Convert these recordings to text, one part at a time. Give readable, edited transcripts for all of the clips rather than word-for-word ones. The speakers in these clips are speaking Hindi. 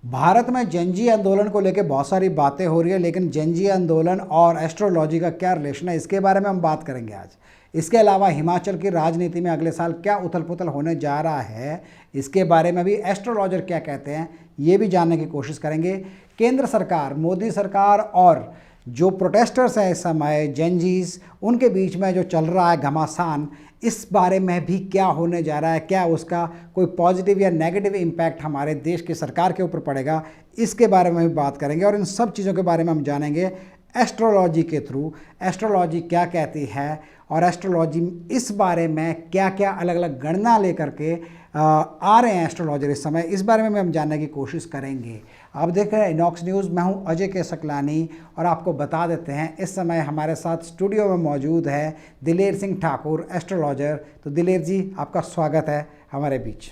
भारत में जनजी आंदोलन को लेकर बहुत सारी बातें हो रही है, लेकिन जनजी आंदोलन और एस्ट्रोलॉजी का क्या रिलेशन है, इसके बारे में हम बात करेंगे आज। इसके अलावा हिमाचल की राजनीति में अगले साल क्या उथल पुथल होने जा रहा है, इसके बारे में भी एस्ट्रोलॉजर क्या कहते हैं, ये भी जानने की कोशिश करेंगे। केंद्र सरकार, मोदी सरकार और जो प्रोटेस्टर्स हैं इस समय जनजीज, उनके बीच में जो चल रहा है घमासान, इस बारे में भी क्या होने जा रहा है, क्या उसका कोई पॉजिटिव या नेगेटिव इम्पैक्ट हमारे देश की सरकार के ऊपर पड़ेगा, इसके बारे में भी बात करेंगे। और इन सब चीज़ों के बारे में हम जानेंगे एस्ट्रोलॉजी के थ्रू। एस्ट्रोलॉजी क्या कहती है और एस्ट्रोलॉजी इस बारे में क्या क्या अलग अलग गणना लेकर के आ रहे हैं एस्ट्रोलॉजर इस समय, इस बारे में हम जानने की कोशिश करेंगे। आप देख रहे हैं इनॉक्स न्यूज़, मैं हूं अजय के सकलानी और आपको बता देते हैं इस समय हमारे साथ स्टूडियो में मौजूद है दिलेर सिंह ठाकुर, एस्ट्रोलॉजर। तो दिलेर जी, आपका स्वागत है हमारे बीच।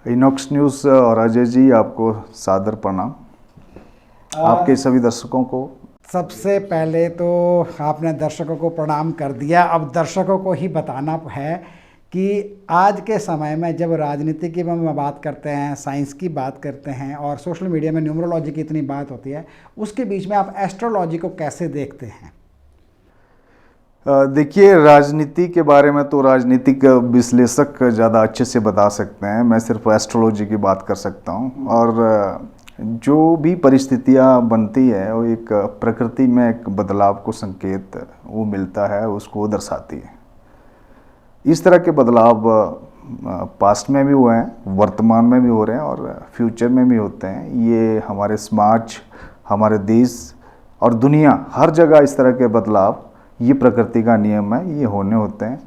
इनॉक्स न्यूज़ और अजय जी, आपको सादर प्रणाम। आपके सभी दर्शकों को सबसे पहले तो आपने दर्शकों को प्रणाम कर दिया, अब दर्शकों को ही बताना है कि आज के समय में जब राजनीति की हम बात करते हैं, साइंस की बात करते हैं और सोशल मीडिया में न्यूमरोलॉजी की इतनी बात होती है, उसके बीच में आप एस्ट्रोलॉजी को कैसे देखते हैं? देखिए, राजनीति के बारे में तो राजनीतिक विश्लेषक ज़्यादा अच्छे से बता सकते हैं, मैं सिर्फ एस्ट्रोलॉजी की बात कर सकता हूं। और जो भी परिस्थितियां बनती है वो एक प्रकृति में एक बदलाव को संकेत वो मिलता है, उसको दर्शाती है। इस तरह के बदलाव पास्ट में भी हुए हैं, वर्तमान में भी हो रहे हैं और फ्यूचर में भी होते हैं। ये हमारे समाज, हमारे देश और दुनिया, हर जगह इस तरह के बदलाव, ये प्रकृति का नियम है, ये होने होते हैं।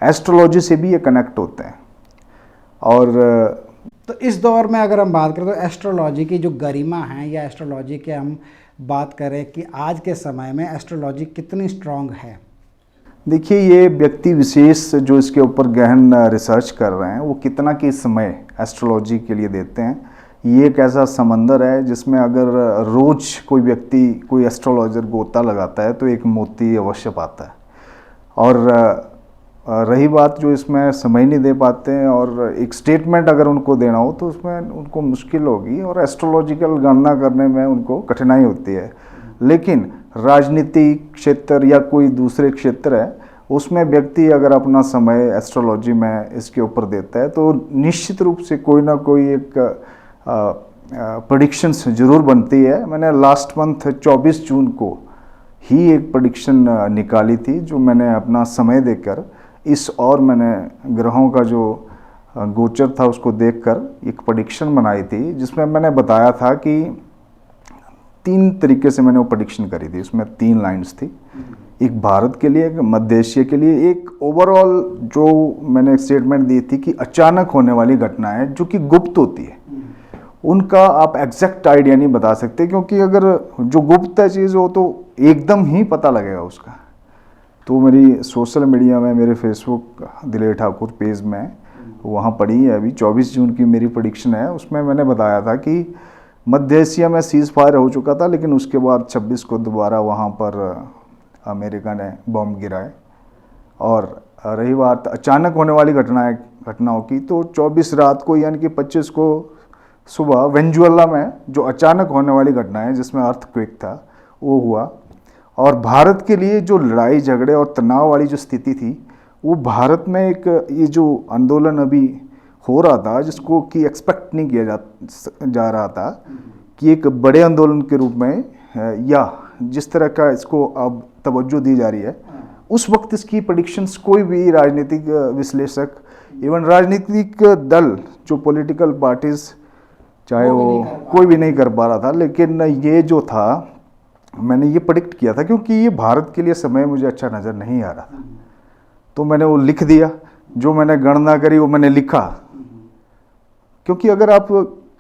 एस्ट्रोलॉजी से भी ये कनेक्ट होते हैं। और तो इस दौर में अगर हम बात करें तो एस्ट्रोलॉजी की जो गरिमा है या एस्ट्रोलॉजी के हम बात करें कि आज के समय में एस्ट्रोलॉजी कितनी स्ट्रांग है? देखिए, ये व्यक्ति विशेष जो इसके ऊपर गहन रिसर्च कर रहे हैं वो कितना की समय एस्ट्रोलॉजी के लिए देते हैं। ये एक ऐसा समंदर है जिसमें अगर रोज़ कोई व्यक्ति, कोई एस्ट्रोलॉजर गोता लगाता है तो एक मोती अवश्य पाता है। और रही बात जो इसमें समय नहीं दे पाते हैं और एक स्टेटमेंट अगर उनको देना हो तो उसमें उनको मुश्किल होगी और एस्ट्रोलॉजिकल गणना करने में उनको कठिनाई होती है। लेकिन राजनीतिक क्षेत्र या कोई दूसरे क्षेत्र है, उसमें व्यक्ति अगर अपना समय एस्ट्रोलॉजी में इसके ऊपर देता है तो निश्चित रूप से कोई ना कोई एक प्रेडिक्शंस जरूर बनती है। मैंने लास्ट मंथ 24 जून को ही एक प्रेडिक्शन निकाली थी, जो मैंने अपना समय देकर और मैंने ग्रहों का जो गोचर था उसको देखकर एक प्रेडिक्शन बनाई थी, जिसमें मैंने बताया था कि 3 तरीके से मैंने वो प्रेडिक्शन करी थी। उसमें 3 लाइन्स थी, एक भारत के लिए, एक मध्य एशिया के लिए, एक ओवरऑल जो मैंने स्टेटमेंट दी थी कि अचानक होने वाली घटनाएं जो कि गुप्त होती है, उनका आप एग्जैक्ट आइडिया नहीं बता सकते, क्योंकि अगर जो गुप्त है चीज़ हो तो एकदम ही पता लगेगा उसका। तो मेरी सोशल मीडिया में, मेरे फेसबुक दिलेर ठाकुर पेज में वहाँ पड़ी है, अभी 24 जून की मेरी प्रेडिक्शन है। उसमें मैंने बताया था कि मध्य एशिया में सीज़ फायर हो चुका था, लेकिन उसके बाद 26 को दोबारा वहाँ पर अमेरिका ने बम गिराए। और रही बात अचानक होने वाली घटनाओं की, तो 24 रात को यानी कि 25 को सुबह वेनेजुएला में जो अचानक होने वाली घटना है जिसमें अर्थक्वेक था, वो हुआ। और भारत के लिए जो लड़ाई झगड़े और तनाव वाली जो स्थिति थी, वो भारत में एक ये जो आंदोलन अभी हो रहा था, जिसको कि एक्सपेक्ट नहीं किया जा रहा था कि एक बड़े आंदोलन के रूप में या जिस तरह का इसको अब तवज्जो दी जा रही है, उस वक्त इसकी प्रेडिक्शंस कोई भी राजनीतिक विश्लेषक, इवन राजनीतिक दल, जो पॉलिटिकल पार्टीज चाहे वो कोई भी नहीं कर पा रहा था। लेकिन ये जो था, मैंने ये प्रेडिक्ट किया था, क्योंकि ये भारत के लिए समय मुझे अच्छा नज़र नहीं आ रहा था, तो मैंने वो लिख दिया। जो मैंने गणना करी वो मैंने लिखा, क्योंकि अगर आप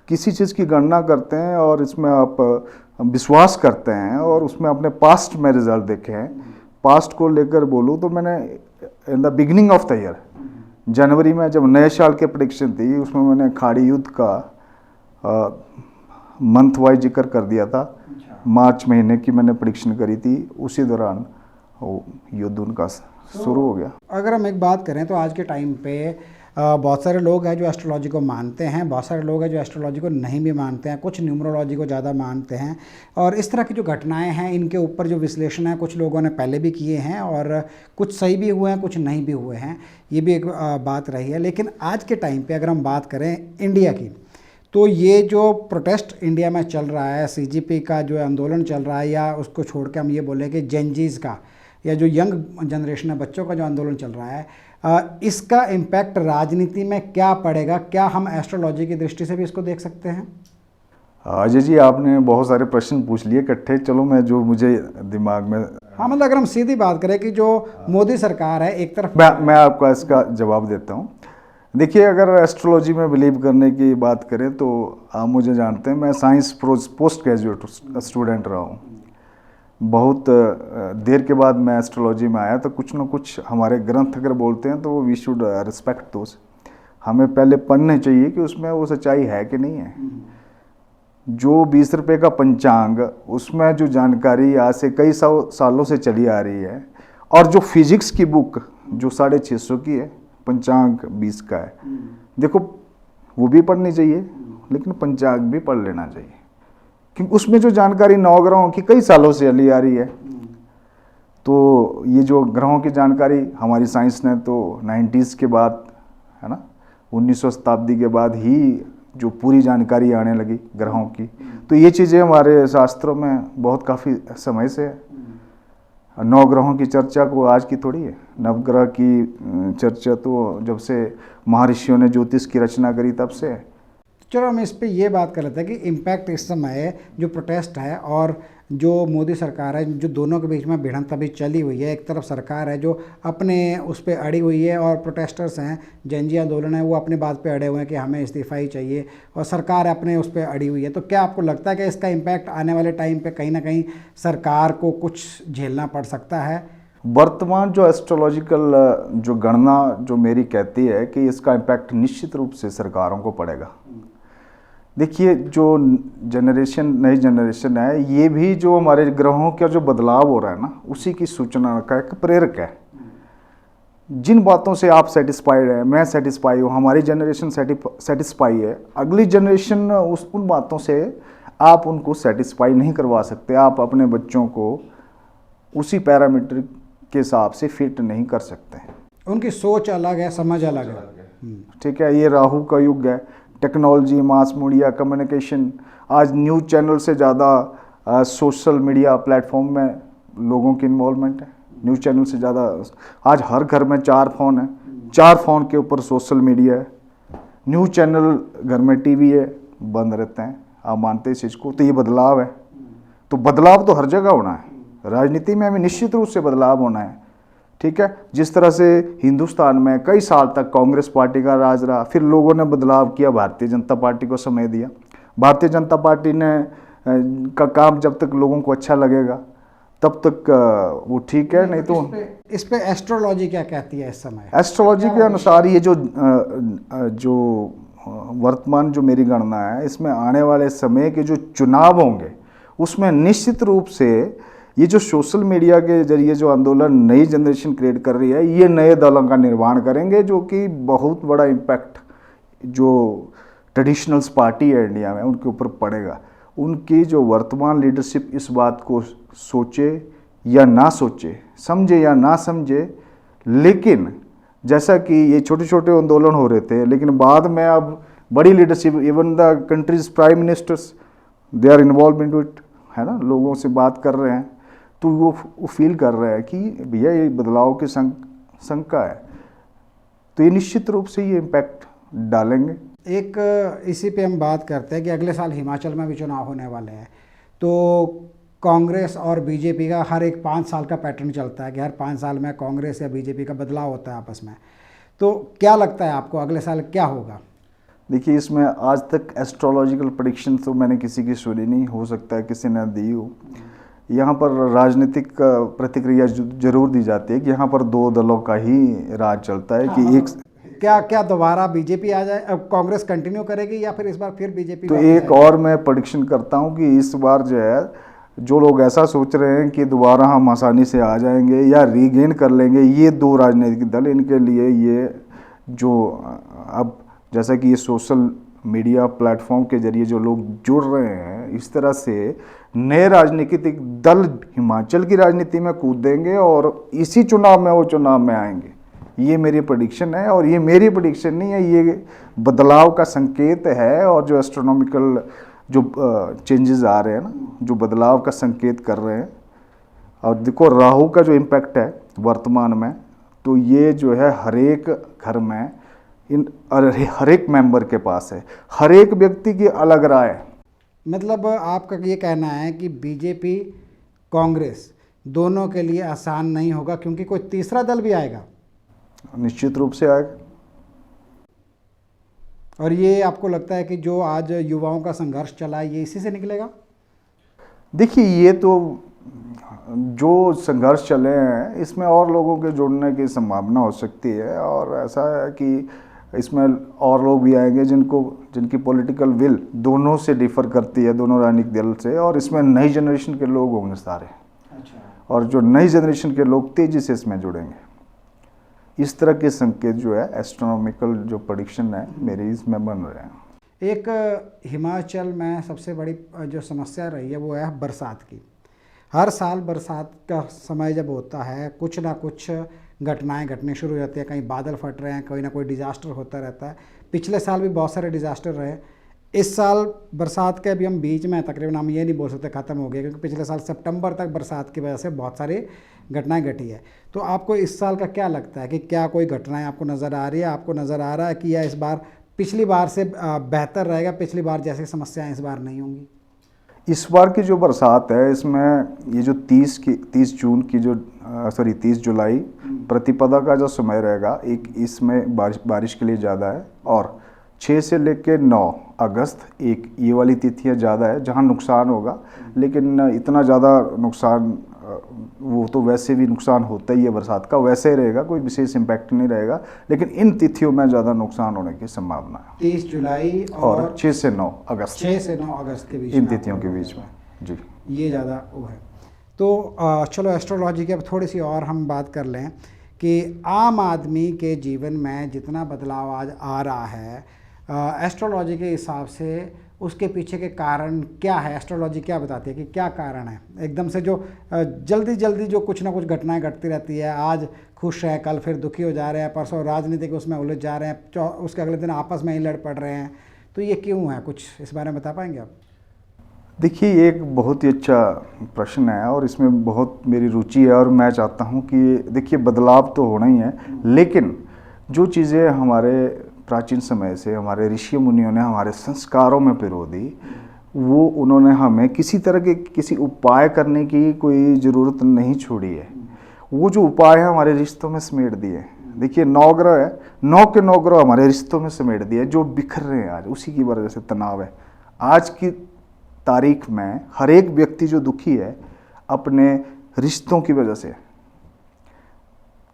किसी चीज़ की गणना करते हैं और इसमें आप विश्वास करते हैं और उसमें अपने पास्ट में रिजल्ट देखे हैं, पास्ट को लेकर बोलूँ तो मैंने in the beginning of the year, जनवरी में जब नए साल की प्रेडिक्शन थी, उसमें मैंने खाड़ी युद्ध का मंथ वाइज जिक्र कर दिया था। मार्च महीने की मैंने प्रेडिक्शन करी थी, उसी दौरान वो युद्ध उनका शुरू हो गया। अगर हम एक बात करें तो आज के टाइम पे बहुत सारे लोग हैं जो एस्ट्रोलॉजी को मानते हैं, बहुत सारे लोग हैं जो एस्ट्रोलॉजी को नहीं भी मानते हैं, कुछ न्यूमरोलॉजी को ज़्यादा मानते हैं। और इस तरह की जो घटनाएं हैं इनके ऊपर जो विश्लेषण है कुछ लोगों ने पहले भी किए हैं और कुछ सही भी हुए हैं, कुछ नहीं भी हुए हैं, ये भी एक बात रही है। लेकिन आज के टाइम पे अगर हम बात करें इंडिया की, तो ये जो प्रोटेस्ट इंडिया में चल रहा है, सीजेपी का जो आंदोलन चल रहा है, या उसको छोड़ के हम ये बोलें कि जेनजीज़ का या जो यंग जनरेशन है, बच्चों का जो आंदोलन चल रहा है, इसका इम्पैक्ट राजनीति में क्या पड़ेगा? क्या हम एस्ट्रोलॉजी की दृष्टि से भी इसको देख सकते हैं? अजय जी, आपने बहुत सारे प्रश्न पूछ लिए इकट्ठे। चलो मैं जो मुझे दिमाग में, हाँ, मतलब अगर हम सीधी बात करें कि जो मोदी सरकार है एक तरफ, मैं आपका इसका जवाब देता हूँ। देखिए, अगर एस्ट्रोलॉजी में बिलीव करने की बात करें तो आप मुझे जानते हैं, मैं साइंस पोस्ट ग्रेजुएट स्टूडेंट रहा हूँ। बहुत देर के बाद मैं एस्ट्रोलॉजी में आया, तो कुछ ना कुछ हमारे ग्रंथ अगर बोलते हैं तो वी शुड रिस्पेक्ट दोस। हमें पहले पढ़ने चाहिए कि उसमें वो सच्चाई है कि नहीं है। जो 20 रुपये का पंचांग, उसमें जो जानकारी आज से कई सालों से चली आ रही है, और जो फिजिक्स की बुक जो 650 की है, पंचांग 20 का है, देखो वो भी पढ़नी चाहिए, लेकिन पंचांग भी पढ़ लेना चाहिए, क्योंकि उसमें जो जानकारी नवग्रहों की कई सालों से चली आ रही है। तो ये जो ग्रहों की जानकारी हमारी साइंस ने तो 90s के बाद, है ना, 1900 शताब्दी के बाद ही जो पूरी जानकारी आने लगी ग्रहों की। तो ये चीज़ें हमारे शास्त्रों में बहुत काफ़ी समय से है। नवग्रहों की चर्चा को आज की थोड़ी है, नवग्रह की चर्चा तो जब से महर्षियों ने ज्योतिष की रचना करी तब से है। चलो हम इस पे ये बात कर लेते हैं कि इम्पैक्ट इस समय जो प्रोटेस्ट है और जो मोदी सरकार है, जो दोनों के बीच में भिड़ंत अभी चली हुई है। एक तरफ सरकार है जो अपने उस पर अड़ी हुई है, और प्रोटेस्टर्स हैं, जनजी आंदोलन है, वो अपनी बात पे अड़े हुए हैं कि हमें इस्तीफा ही चाहिए, और सरकार अपने उस पर अड़ी हुई है। तो क्या आपको लगता है कि इसका इम्पैक्ट आने वाले टाइम पे कहीं ना कहीं सरकार को कुछ झेलना पड़ सकता है? वर्तमान जो एस्ट्रोलॉजिकल जो गणना जो मेरी कहती है कि इसका इम्पैक्ट निश्चित रूप से सरकारों को पड़ेगा। देखिए, जो जनरेशन, नई जनरेशन है, ये भी जो हमारे ग्रहों का जो बदलाव हो रहा है ना, उसी की सूचना का एक प्रेरक है। जिन बातों से आप सेटिस्फाइड है, मैं सेटिस्फाई हूँ, हमारी जनरेशन सेटिस्फाई है, अगली जनरेशन उन बातों से आप उनको सेटिस्फाई नहीं करवा सकते। आप अपने बच्चों को उसी पैरामीटर के हिसाब से फिट नहीं कर सकते। उनकी सोच अलग है, समझ अलग है। ठीक है, ये राहु का युग है। टेक्नोलॉजी, मास मीडिया, कम्युनिकेशन, आज न्यूज़ चैनल से ज़्यादा सोशल मीडिया प्लेटफॉर्म में लोगों की इन्वॉल्वमेंट है। न्यूज़ चैनल से ज़्यादा आज हर घर में 4 फ़ोन है, 4 फ़ोन के ऊपर सोशल मीडिया है, न्यूज़ चैनल, घर में टीवी है, बंद रहते हैं। आप मानते हैं इस चीज़ को? तो ये बदलाव है। तो बदलाव तो हर जगह होना है, राजनीति में हमें निश्चित रूप से बदलाव होना है। ठीक है, जिस तरह से हिंदुस्तान में कई साल तक कांग्रेस पार्टी का राज रहा, फिर लोगों ने बदलाव किया, भारतीय जनता पार्टी को समय दिया। भारतीय जनता पार्टी ने का काम जब तक लोगों को अच्छा लगेगा तब तक वो ठीक है, नहीं तो इस पे एस्ट्रोलॉजी क्या कहती है इस समय? एस्ट्रोलॉजी के अनुसार ये जो वर्तमान जो मेरी गणना है, इसमें आने वाले समय के जो चुनाव होंगे उसमें निश्चित रूप से ये जो सोशल मीडिया के जरिए जो आंदोलन नई जनरेशन क्रिएट कर रही है, ये नए दलों का निर्माण करेंगे, जो कि बहुत बड़ा इम्पैक्ट जो ट्रेडिशनल्स पार्टी है इंडिया में उनके ऊपर पड़ेगा। उनकी जो वर्तमान लीडरशिप इस बात को सोचे या ना सोचे, समझे या ना समझे, लेकिन जैसा कि ये छोटे छोटे आंदोलन हो रहे थे, लेकिन बाद में अब बड़ी leadership, even the countries prime ministers, they are involve in it, है ना, लोगों से बात कर रहे हैं, तो वो फील कर रहे हैं कि भैया ये बदलाव की शंका है। तो ये निश्चित रूप से ये इम्पैक्ट डालेंगे। एक इसी पे हम बात करते हैं कि अगले साल हिमाचल में भी चुनाव होने वाले हैं। तो कांग्रेस और बीजेपी का हर एक 5 साल का पैटर्न चलता है कि हर 5 साल में कांग्रेस या बीजेपी का बदलाव होता है आपस में। तो क्या लगता है आपको अगले साल क्या होगा? देखिए, इसमें आज तक एस्ट्रोलॉजिकल प्रेडिक्शन तो मैंने किसी की सुनी नहीं, हो सकता है किसी ने दी हो। यहाँ पर राजनीतिक प्रतिक्रिया जरूर दी जाती है कि यहाँ पर 2 दलों का ही राज चलता है। कि एक क्या दोबारा बीजेपी आ जाए, अब कांग्रेस कंटिन्यू करेगी या फिर इस बार फिर बीजेपी? तो एक और मैं प्रेडिक्शन करता हूँ कि इस बार जो है, जो लोग ऐसा सोच रहे हैं कि दोबारा हम आसानी से आ जाएंगे या रीगेन कर लेंगे, ये 2 राजनीतिक दल, इनके लिए ये जो अब जैसा कि ये सोशल मीडिया प्लेटफॉर्म के जरिए जो लोग जुड़ रहे हैं, इस तरह से नए राजनीतिक दल हिमाचल की राजनीति में कूदेंगे और इसी चुनाव में वो चुनाव में आएंगे। ये मेरी प्रेडिक्शन है, और ये मेरी प्रेडिक्शन नहीं है, ये बदलाव का संकेत है। और जो एस्ट्रोनॉमिकल जो चेंजेस आ रहे हैं ना, जो बदलाव का संकेत कर रहे हैं, और देखो राहु का जो इम्पैक्ट है वर्तमान में, तो ये जो है हर एक घर में हर एक मेंबर के पास है, हर एक व्यक्ति की अलग राय है। मतलब आपका ये कहना है कि बीजेपी कांग्रेस दोनों के लिए आसान नहीं होगा, क्योंकि कोई तीसरा दल भी आएगा। निश्चित रूप से आएगा। और ये आपको लगता है कि जो आज युवाओं का संघर्ष चला है, ये इसी से निकलेगा? देखिए, ये तो जो संघर्ष चले हैं, इसमें और लोगों के जुड़ने की संभावना हो सकती है, और ऐसा है कि इसमें और लोग भी आएंगे जिनकी पॉलिटिकल विल दोनों से डिफर करती है, दोनों राजनीतिक दल से, और इसमें नई जनरेशन के लोग होंगे सारे। अच्छा। और जो नई जनरेशन के लोग तेजी से इसमें जुड़ेंगे। इस तरह के संकेत जो है एस्ट्रोनॉमिकल जो प्रेडिक्शन है मेरी, इसमें बन रहे हैं। एक हिमाचल में सबसे बड़ी जो समस्या रही है वो है बरसात की। हर साल बरसात का समय जब होता है, कुछ ना कुछ घटनाएं घटने शुरू हो जाती है। कहीं बादल फट रहे हैं, कोई ना कोई डिज़ास्टर होता रहता है। पिछले साल भी बहुत सारे डिज़ास्टर रहे। इस साल बरसात के अभी हम बीच में तकरीबन, हम ये नहीं बोल सकते ख़त्म हो गया, क्योंकि पिछले साल सितंबर तक बरसात की वजह से बहुत सारी घटनाएं घटी है। तो आपको इस साल का क्या लगता है कि क्या कोई घटनाएं आपको नज़र आ रही है? आपको नज़र आ रहा है कि यह इस बार पिछली बार से बेहतर रहेगा, पिछली बार जैसी समस्याएं इस बार नहीं होंगी? इस बार की जो बरसात है, इसमें ये जो 30 जुलाई प्रतिपदा का जो समय रहेगा, एक इसमें बारिश के लिए ज़्यादा है। और 6 से लेकर 9 अगस्त एक ये वाली तिथियाँ ज़्यादा है जहाँ नुकसान होगा। लेकिन इतना ज़्यादा नुकसान, वो तो वैसे भी नुकसान होता ही है बरसात का, वैसे ही रहेगा, कोई विशेष इम्पैक्ट नहीं रहेगा। लेकिन इन तिथियों में ज़्यादा नुकसान होने की संभावना है। 30 जुलाई और 6 से 9 अगस्त, 6 से 9 अगस्त के बीच इन में तिथियों के बीच में जी, ये ज़्यादा वो है। तो चलो एस्ट्रोलॉजी की अब थोड़ी सी और हम बात कर लें कि आम आदमी के जीवन में जितना बदलाव आज आ रहा है, एस्ट्रोलॉजी के हिसाब से उसके पीछे के कारण क्या है? एस्ट्रोलॉजी क्या बताती है कि क्या कारण है? एकदम से जो जल्दी जल्दी जो कुछ ना कुछ घटनाएं घटती रहती है, आज खुश है, कल फिर दुखी हो जा रहे हैं, परसों राजनीतिक उसमें उलझ जा रहे हैं, उसके अगले दिन आपस में ही लड़ पड़ रहे हैं। तो ये क्यों है? कुछ इस बारे में बता पाएंगे आप? देखिए, ये एक बहुत ही अच्छा प्रश्न है और इसमें बहुत मेरी रुचि है। और मैं चाहता हूँ कि देखिए, बदलाव तो होना ही है, लेकिन जो चीज़ें हमारे प्राचीन समय से हमारे ऋषि मुनियों ने हमारे संस्कारों में पिरो दी, वो उन्होंने हमें किसी तरह के किसी उपाय करने की कोई ज़रूरत नहीं छोड़ी है। वो जो उपाय है हमारे रिश्तों में समेट दिए। देखिए, 9 ग्रह है, 9 के 9 ग्रह हमारे रिश्तों में समेट दिए, जो बिखर रहे हैं आज, उसी की वजह से तनाव है। आज की तारीख में हर एक व्यक्ति जो दुखी है अपने रिश्तों की वजह से।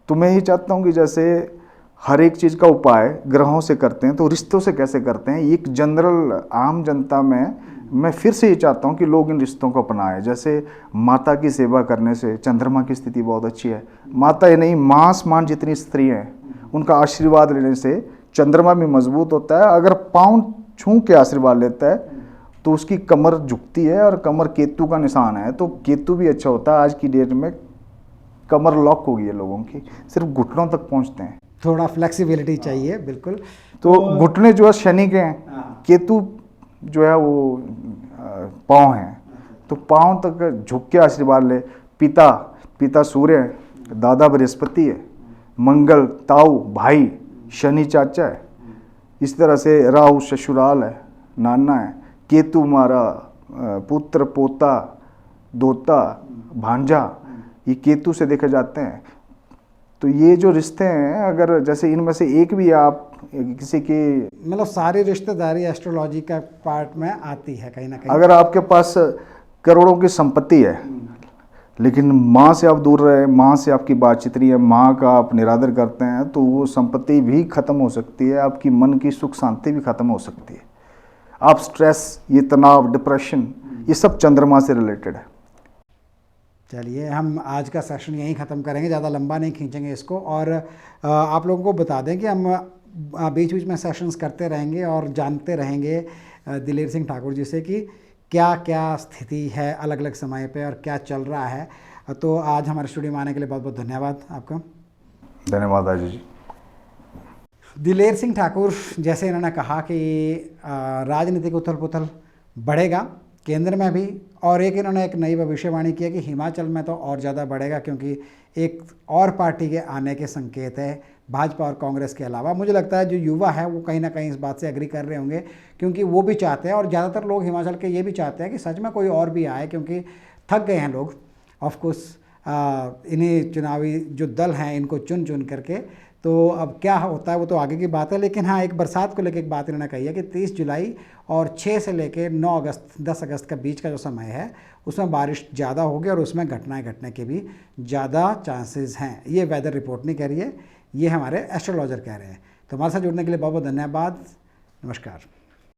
तो मैं ही चाहता हूँ कि जैसे हर एक चीज़ का उपाय ग्रहों से करते हैं, तो रिश्तों से कैसे करते हैं, एक जनरल आम जनता में मैं फिर से ये चाहता हूँ कि लोग इन रिश्तों को अपनाएं। जैसे माता की सेवा करने से चंद्रमा की स्थिति बहुत अच्छी है। माता ही नहीं, माँ समान जितनी स्त्री हैं, उनका आशीर्वाद लेने से चंद्रमा भी मजबूत होता है। अगर पाँव छू के आशीर्वाद लेता है तो उसकी कमर झुकती है, और कमर केतु का निशान है, तो केतु भी अच्छा होता है। आज की डेट में कमर लॉक हो गई है लोगों की, सिर्फ घुटनों तक पहुँचते हैं। थोड़ा फ्लेक्सिबिलिटी चाहिए, बिल्कुल। तो घुटने जो है शनि के हैं, केतु जो है वो पाँव हैं, तो पाँव तक झुक के आशीर्वाद ले। पिता सूर्य है, दादा बृहस्पति है, मंगल ताऊ भाई, शनि चाचा है। इस तरह से राहु ससुराल है, नाना है, केतु हमारा पुत्र पोता दोता भांजा, ये केतु से देखे जाते हैं। तो ये जो रिश्ते हैं, अगर जैसे इनमें से एक भी आप किसी की, मतलब सारी रिश्तेदारी एस्ट्रोलॉजी का पार्ट में आती है कहीं ना कहीं। अगर आपके पास करोड़ों की संपत्ति है लेकिन माँ से आप दूर रहे, माँ से आपकी बातचीत नहीं है, माँ का आप निरादर करते हैं, तो वो संपत्ति भी खत्म हो सकती है, आपकी मन की सुख शांति भी खत्म हो सकती है। आप स्ट्रेस, ये तनाव, डिप्रेशन, ये सब चंद्रमा से रिलेटेड है। चलिए, हम आज का सेशन यहीं ख़त्म करेंगे, ज़्यादा लंबा नहीं खींचेंगे इसको। और आप लोगों को बता दें कि हम बीच बीच में सेशंस करते रहेंगे और जानते रहेंगे दिलेर सिंह ठाकुर जी से कि क्या क्या स्थिति है अलग अलग समय पे और क्या चल रहा है। तो आज हमारे स्टूडियो में आने के लिए बहुत बहुत धन्यवाद आपका। धन्यवाद राजू जी। दिलेर सिंह ठाकुर, जैसे इन्होंने कहा कि राजनीतिक उथल पुथल बढ़ेगा केंद्र में भी, और इन्होंने एक नई भविष्यवाणी की है कि हिमाचल में तो और ज़्यादा बढ़ेगा क्योंकि एक और पार्टी के आने के संकेत है भाजपा और कांग्रेस के अलावा। मुझे लगता है जो युवा है वो कहीं ना कहीं इस बात से एग्री कर रहे होंगे क्योंकि वो भी चाहते हैं, और ज़्यादातर लोग हिमाचल के ये भी चाहते हैं कि सच में कोई और भी आए, क्योंकि थक गए हैं लोग ऑफकोर्स इन्हीं चुनावी जो दल हैं इनको चुन चुन करके। तो अब क्या होता है वो तो आगे की बात है, लेकिन हाँ एक बरसात को लेकर एक बात इन्होंने कही है कि 30 जुलाई और 6 से लेकर 9 अगस्त 10 अगस्त का बीच का जो समय है उसमें बारिश ज़्यादा होगी और उसमें घटनाएं घटने के भी ज़्यादा चांसेस हैं। ये वेदर रिपोर्ट नहीं कह रही है, ये हमारे एस्ट्रोलॉजर कह रहे हैं। तो हमारे साथ जुड़ने के लिए बहुत बहुत धन्यवाद। नमस्कार।